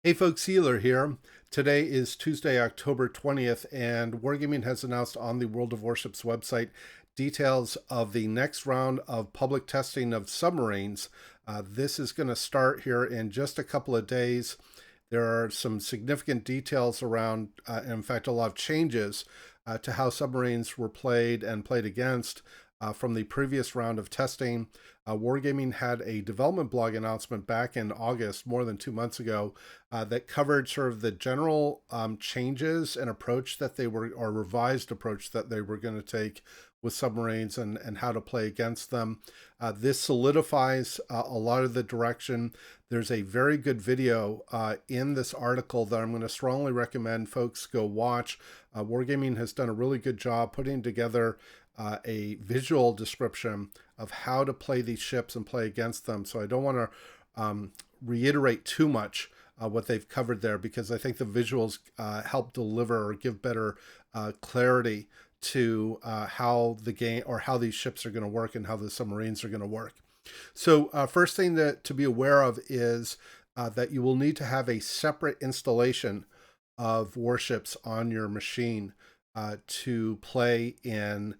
Hey folks, Healer here. Today is Tuesday, October 20th, and Wargaming has announced on the World of Warships website details of the next round of public testing of submarines. This is going to start here in just a couple of days. There are some significant details around, in fact, a lot of changes to how submarines were played and played against from the previous round of testing. Wargaming had a development blog announcement back in August, more than 2 months ago, that covered sort of the general changes and approach that they were, or revised approach that they were going to take with submarines and how to play against them. This solidifies a lot of the direction. There's a very good video in this article that I'm going to strongly recommend folks go watch. Wargaming has done a really good job putting together a visual description of how to play these ships and play against them. So I don't want to reiterate too much what they've covered there, because I think the visuals help deliver or give better clarity to how the game, or how these ships are going to work and how the submarines are going to work. So first thing to be aware of is that you will need to have a separate installation of warships on your machine to play in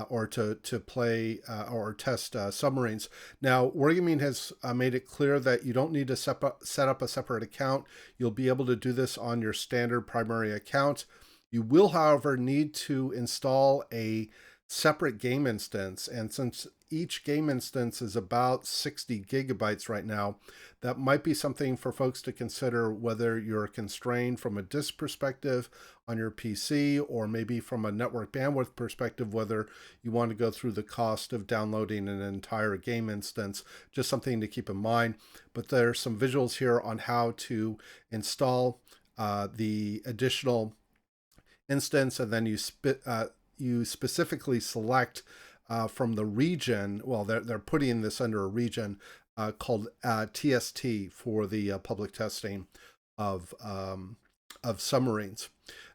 or to play or test submarines. Now, Wargaming has made it clear that you don't need to set up a separate account. You'll be able to do this on your standard primary account. You will, however, need to install a separate game instance, and since each game instance is about 60 gigabytes right now, that might be something for folks to consider, whether you're constrained from a disk perspective on your PC, or maybe from a network bandwidth perspective, whether you want to go through the cost of downloading an entire game instance. Just something to keep in mind. But there's some visuals here on how to install the additional instance, and then you specifically select from the region. Well, they're putting this under a region called TST for the public testing of submarines.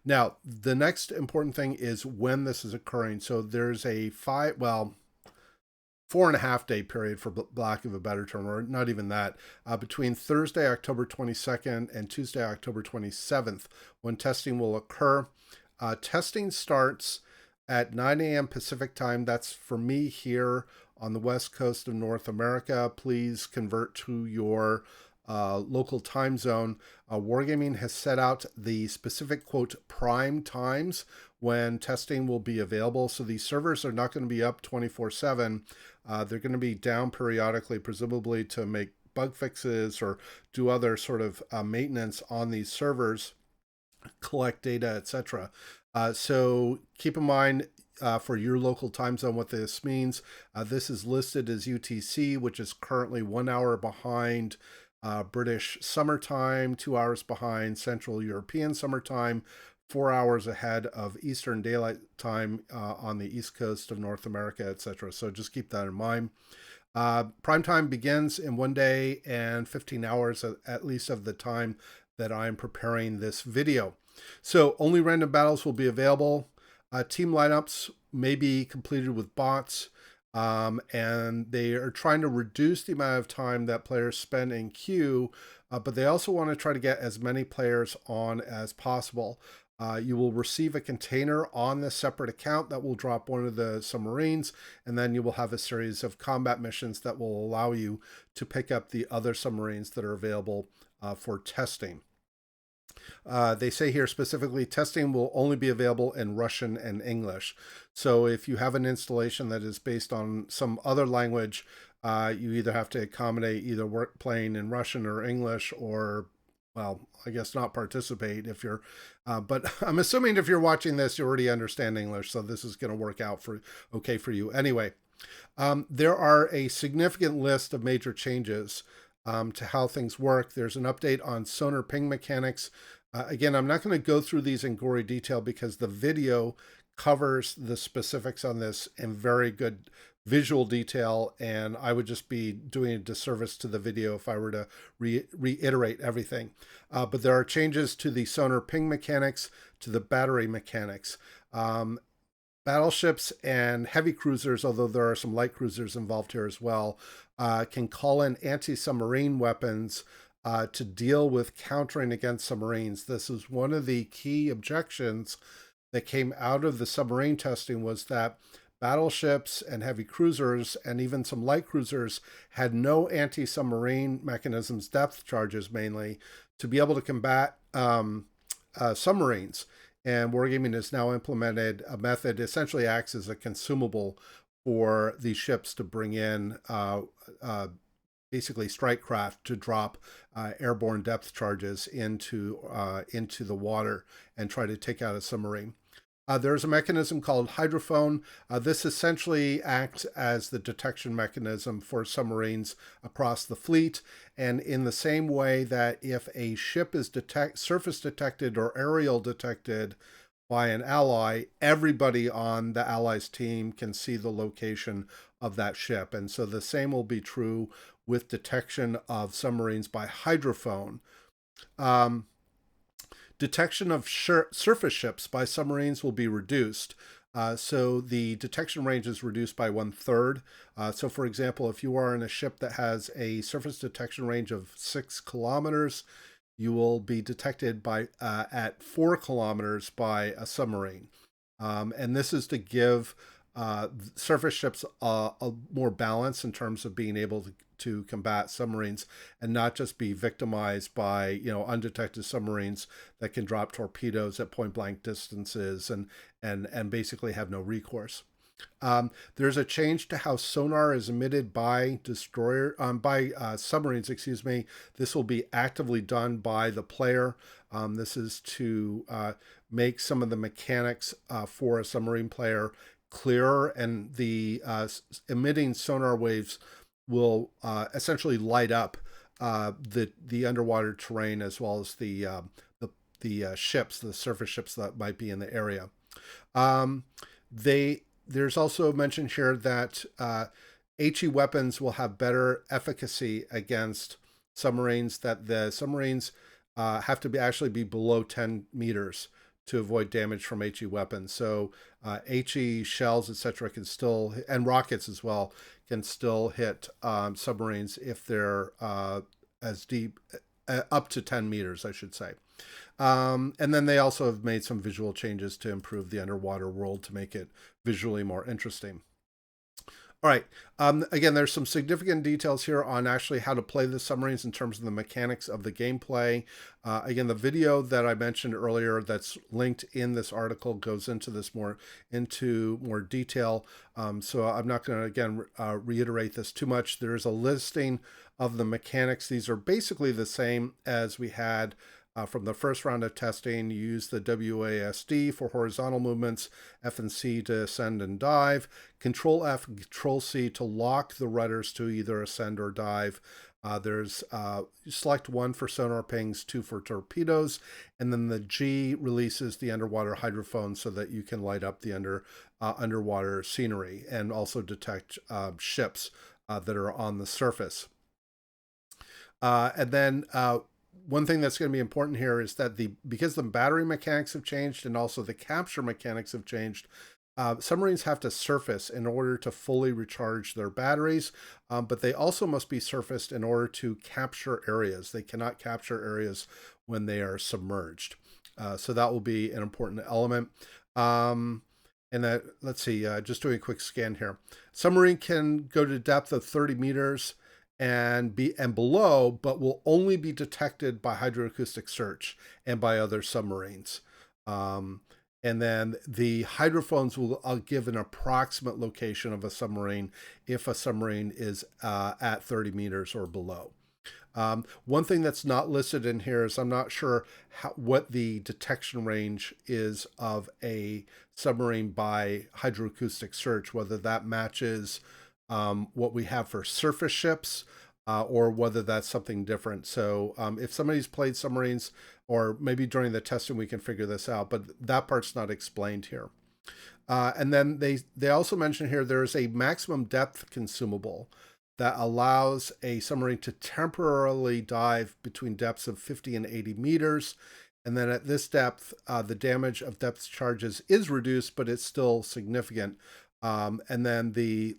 Now, the next important thing is when this is occurring. So there's a 4.5 day period, for lack of a better term, or not even that, between Thursday, October 22nd and Tuesday, October 27th, when testing will occur. Testing starts at 9 a.m. Pacific time. That's for me here on the west coast of North America. Please convert to your local time zone. Wargaming has set out the specific, quote, prime times when testing will be available. So these servers are not going to be up 24/7. They're going to be down periodically, presumably to make bug fixes or do other sort of maintenance on these servers, collect data, etc. So keep in mind for your local time zone what this means. This is listed as UTC, which is currently 1 hour behind British summertime, 2 hours behind Central European summertime, 4 hours ahead of Eastern Daylight Time on the East Coast of North America, etc. So just keep that in mind. Prime time begins in 1 day and 15 hours, at least of the time that I'm preparing this video. So only random battles will be available. Team lineups may be completed with bots, and they are trying to reduce the amount of time that players spend in queue, but they also want to try to get as many players on as possible. You will receive a container on this separate account that will drop one of the submarines, and then you will have a series of combat missions that will allow you to pick up the other submarines that are available for testing. They say here specifically, testing will only be available in Russian and English. So if you have an installation that is based on some other language, you either have to accommodate either playing in Russian or English, or, well, I guess not participate if you're, but I'm assuming if you're watching this, you already understand English, so this is going to work out okay for you. Anyway, there are a significant list of major changes to how things work. There's an update on sonar ping mechanics. Again, I'm not going to go through these in gory detail because the video covers the specifics on this in very good visual detail, and I would just be doing a disservice to the video if I were to reiterate everything. But there are changes to the sonar ping mechanics, to the battery mechanics. Battleships and heavy cruisers, although there are some light cruisers involved here as well, can call in anti-submarine weapons to deal with countering against submarines. This is one of the key objections that came out of the submarine testing, was that battleships and heavy cruisers and even some light cruisers had no anti-submarine mechanisms, depth charges mainly, to be able to combat submarines. And Wargaming has now implemented a method, essentially acts as a consumable for these ships to bring in basically strike craft to drop airborne depth charges into the water and try to take out a submarine. There's a mechanism called hydrophone. This essentially acts as the detection mechanism for submarines across the fleet. And in the same way that if a ship is surface detected or aerial detected by an ally, everybody on the allies team can see the location of that ship. And so the same will be true with detection of submarines by hydrophone. Detection of surface ships by submarines will be reduced. So the detection range is reduced by 1/3. So for example, if you are in a ship that has a surface detection range of 6 kilometers, you will be detected by at 4 kilometers by a submarine. And this is to give surface ships a more balance in terms of being able to combat submarines and not just be victimized by, you know, undetected submarines that can drop torpedoes at point blank distances and basically have no recourse. There's a change to how sonar is emitted by submarines. Excuse me. This will be actively done by the player. This is to make some of the mechanics for a submarine player clearer, and the emitting sonar waves will essentially light up the underwater terrain as well as the ships, the surface ships that might be in the area. There's also mentioned here that HE weapons will have better efficacy against submarines, that the submarines have to actually be below 10 meters to avoid damage from HE weapons. So HE shells, etc., can still, and rockets as well, can still hit submarines if they're as deep, up to 10 meters, I should say. And then they also have made some visual changes to improve the underwater world to make it visually more interesting. All right. Again, there's some significant details here on actually how to play the submarines in terms of the mechanics of the gameplay. Again, the video that I mentioned earlier that's linked in this article goes into this more detail. So I'm not going to, again, reiterate this too much. There is a listing of the mechanics. These are basically the same as we had from the first round of testing. You use the WASD for horizontal movements, F and C to ascend and dive, Control F and Control C to lock the rudders to either ascend or dive. There's select 1 for sonar pings, 2 for torpedoes, and then the G releases the underwater hydrophone so that you can light up the underwater scenery and also detect ships that are on the surface. And then one thing that's going to be important here is that because the battery mechanics have changed and also the capture mechanics have changed, submarines have to surface in order to fully recharge their batteries, but they also must be surfaced in order to capture areas. They cannot capture areas when they are submerged. So that will be an important element. And that, let's see, just doing a quick scan here. Submarine can go to depth of 30 meters and below, but will only be detected by hydroacoustic search and by other submarines. And then the hydrophones will give an approximate location of a submarine if a submarine is at 30 meters or below. One thing that's not listed in here is I'm not sure what the detection range is of a submarine by hydroacoustic search, whether that matches what we have for surface ships, or whether that's something different. So if somebody's played submarines, or maybe during the testing we can figure this out, but that part's not explained here. And then they also mention here there is a maximum depth consumable that allows a submarine to temporarily dive between depths of 50 and 80 meters. And then at this depth, the damage of depth charges is reduced, but it's still significant. And then the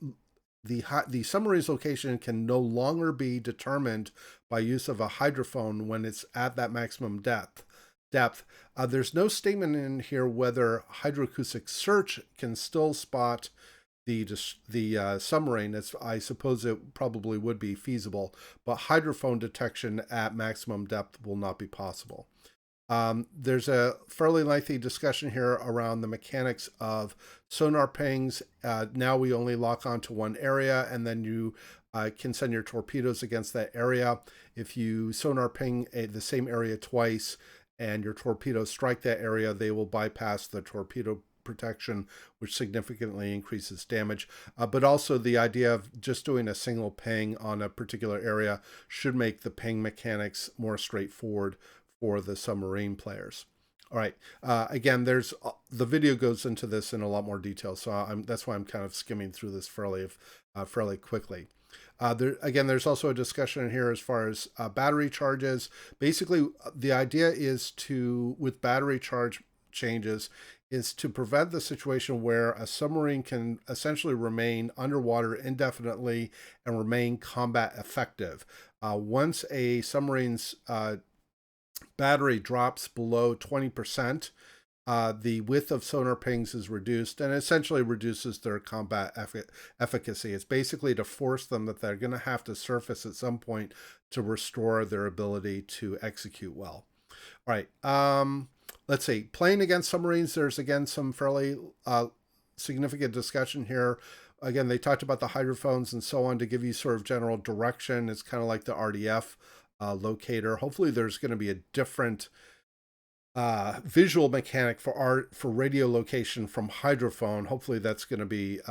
the submarine's location can no longer be determined by use of a hydrophone when it's at that maximum depth. There's no statement in here whether hydroacoustic search can still spot the submarine. I suppose it probably would be feasible, but hydrophone detection at maximum depth will not be possible. There's a fairly lengthy discussion here around the mechanics of sonar pings. Now we only lock onto one area, and then you can send your torpedoes against that area. If you sonar ping the same area twice and your torpedoes strike that area, they will bypass the torpedo protection, which significantly increases damage. But also the idea of just doing a single ping on a particular area should make the ping mechanics more straightforward for the submarine players. All right. Again, the video goes into this in a lot more detail, so that's why I'm kind of skimming through this fairly quickly. There's also a discussion in here as far as battery charges. Basically, the idea is with battery charge changes, is to prevent the situation where a submarine can essentially remain underwater indefinitely and remain combat effective. Once a submarine's battery drops below 20%, the width of sonar pings is reduced and essentially reduces their combat efficacy. It's basically to force them that they're going to have to surface at some point to restore their ability to execute well. All right. Let's see. Playing against submarines, there's again some fairly significant discussion here. Again, they talked about the hydrophones and so on to give you sort of general direction. It's kind of like the RDF locator. Hopefully there's going to be a different visual mechanic for radio location from hydrophone. Hopefully that's going to be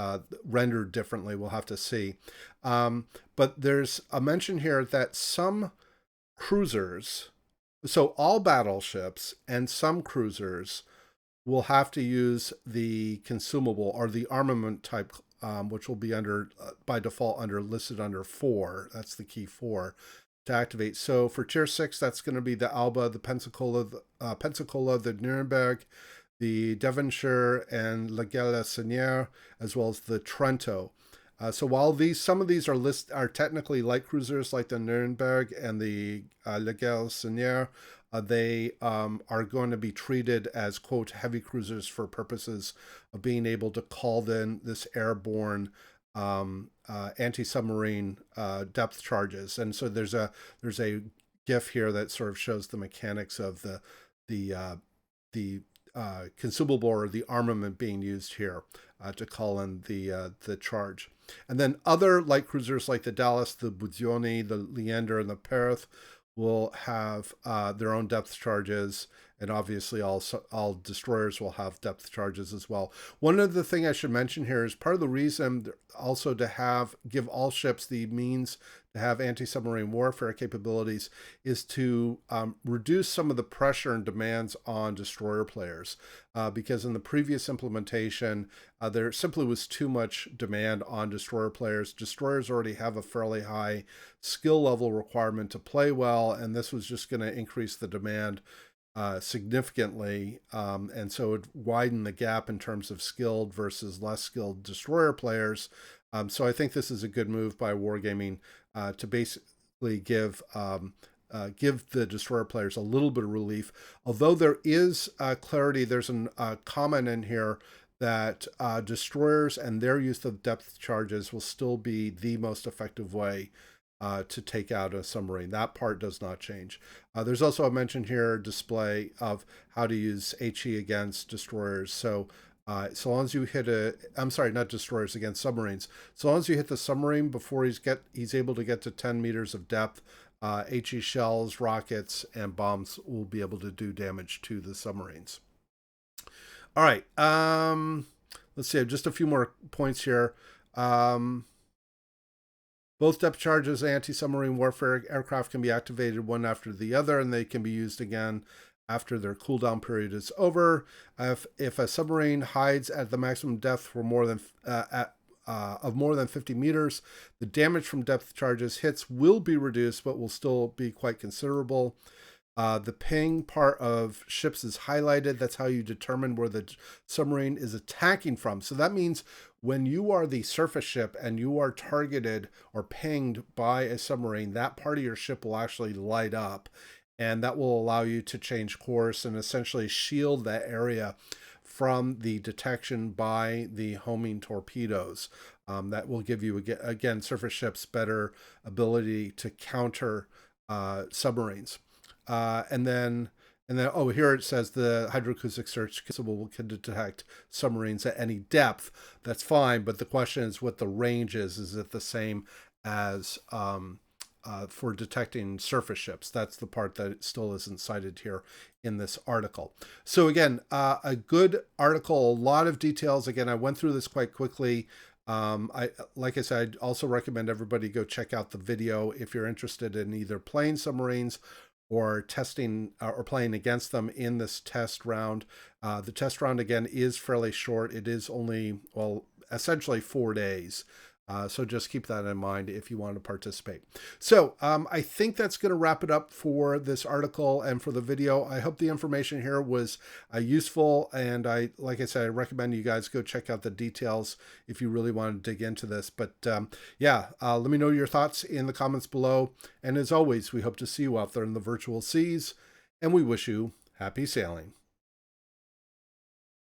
rendered differently. We'll have to see. But there's a mention here that some cruisers, so all battleships and some cruisers, will have to use the consumable or the armament type, which will be by default listed under 4. That's the key 4 to activate. So for tier 6, that's going to be the Alba, the Pensacola, the Nuremberg, the Devonshire, and La Galissonière, as well as the Trento. So while some of these are technically light cruisers like the Nuremberg and the La Galissonière, they are going to be treated as, quote, heavy cruisers for purposes of being able to call in this airborne anti-submarine depth charges. And so there's a GIF here that sort of shows the mechanics of the consumable or the armament being used here to call in the charge. And then other light cruisers like the Dallas, the Buzioni, the Leander, and the Perth will have their own depth charges, and obviously all destroyers will have depth charges as well. One other thing I should mention here is part of the reason also to give all ships the means to have anti-submarine warfare capabilities is to reduce some of the pressure and demands on destroyer players, because in the previous implementation there simply was too much demand on destroyer players. Destroyers already have a fairly high skill level requirement to play well, and this was just going to increase the demand significantly, and so it widened the gap in terms of skilled versus less skilled destroyer players. So I think this is a good move by Wargaming to basically give the destroyer players a little bit of relief. Although there is clarity, there's a comment in here that destroyers and their use of depth charges will still be the most effective way to take out a submarine. That part does not change. There's also a mention here, display of how to use HE against destroyers. So long as you hit not destroyers, against submarines. So long as you hit the submarine before he's able to get to 10 meters of depth, HE shells, rockets, and bombs will be able to do damage to the submarines. All right. Let's see. Just a few more points here. Both depth charges anti-submarine warfare aircraft can be activated one after the other, and they can be used again after their cooldown period is over. If a submarine hides at the maximum depth for more than 50 meters, the damage from depth charges hits will be reduced, but will still be quite considerable. The ping part of ships is highlighted. That's how you determine where the submarine is attacking from. So that means when you are the surface ship and you are targeted or pinged by a submarine, that part of your ship will actually light up, and that will allow you to change course and essentially shield that area from the detection by the homing torpedoes. That will give you, again, surface ships better ability to counter submarines. And then, oh, here it says the hydroacoustic search can detect submarines at any depth. That's fine, but the question is what the range is. Is it the same as for detecting surface ships? That's the part that still isn't cited here in this article. So again, a good article, a lot of details. Again, I went through this quite quickly. Like I said, I'd also recommend everybody go check out the video if you're interested in either playing submarines or testing or playing against them in this test round. The test round, again, is fairly short. It is only, well, essentially 4 days. So just keep that in mind if you want to participate. So I think that's going to wrap it up for this article and for the video. I hope the information here was useful. And like I said, I recommend you guys go check out the details if you really want to dig into this. But yeah, let me know your thoughts in the comments below. And as always, we hope to see you out there in the virtual seas, and we wish you happy sailing.